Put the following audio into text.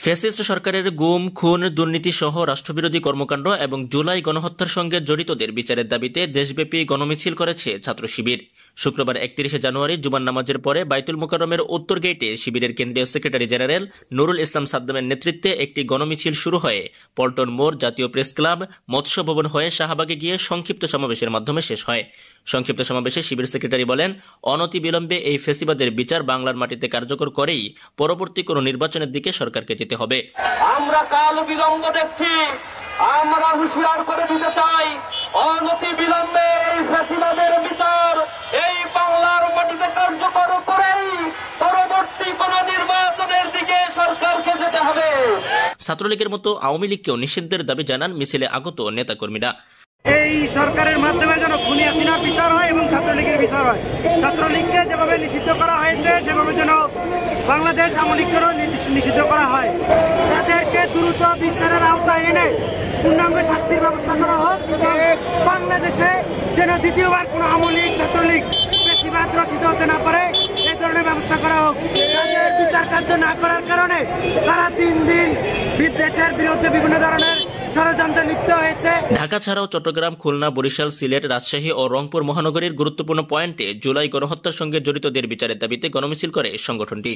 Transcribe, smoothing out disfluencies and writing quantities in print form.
Fascist সরকারের গুম, খুন, দুর্নীতি সহ রাষ্ট্রবিরোধী কর্মকাণ্ড এবং জুলাই গণহত্যার সঙ্গে জড়িতদের বিচারের দাবিতে দেশব্যাপী গণমিছিল করেছে ছাত্র শিবির। শুক্রবার 31 জানুয়ারি জুমার নামাজের পরে বাইতুল মোকাররমের উত্তর গেটে শিবিরের কেন্দ্রীয় সেক্রেটারি জেনারেল নুরুল ইসলাম সাদ্দামের নেতৃত্বে একটি গণমিছিল শুরু হয়ে পল্টন মোড়, জাতীয় প্রেস ক্লাব, মৎস্য ভবন হয়ে শাহবাগে গিয়ে সংক্ষিপ্ত সমাবেশের মাধ্যমে শেষ হয়। সংক্ষিপ্ত সমাবেশে শিবির সেক্রেটারি বলেন, অনতিবিলম্বে এই ফ্যাসিবাদের বিচার বাংলার মাটিতে কার্যকর করেই পরবর্তী কোনো নির্বাচনের দিকে সরকারকে যেতে হবে। আমরা কাল বিলম্ব দেখছি, আমরা হুঁশিয়ার করে দিতে চাই, অনতিবিলম্বে এই ফ্যাসিবাদের বিচার এই বাংলার মাটিতে কার্যকর করেই পরবর্তী কোনো নির্বাচনের দিকে সরকারকে যেতে হবে। ছাত্রলীগের মতো আওয়ামী লীগকেও নিষিদ্ধের দাবি জানান মিছিলে আগত নেতাকর্মীরা। এই সরকারের মাধ্যমে যেন খুনি হাসিনার বিচার হয় এবং ছাত্রলীগের বিচার হয়। ছাত্রলীগকে যেভাবে নিষিদ্ধ করা হয়েছে সেভাবে যেন বাংলাদেশ আওয়ামী লীগকেও নিষিদ্ধ করা হয়। তাদেরকে দ্রুত বিচারের আওতায় এনে পূর্ণাঙ্গ শাস্তির ব্যবস্থা করা হোক এবং বাংলাদেশে যেন দ্বিতীয়বার কোনো আওয়ামী লীগ, ছাত্রলীগ বেশিরভাগ রচিত হতে না পারে এই ধরনের ব্যবস্থা করা হোক। তাদের বিচার কার্য না করার কারণে তারা দিন দিন বিদেশের বিরুদ্ধে বিভিন্ন ধরনের ষড়যন্ত্রে লিপ্ত হয়েছে। ঢাকা ছাড়াও চট্টগ্রাম, খুলনা, বরিশাল, সিলেট, রাজশাহী ও রংপুর মহানগরীর গুরুত্বপূর্ণ পয়েন্টে জুলাই গণহত্যার সঙ্গে জড়িতদের বিচারের দাবিতে গণমিছিল করে সংগঠনটি।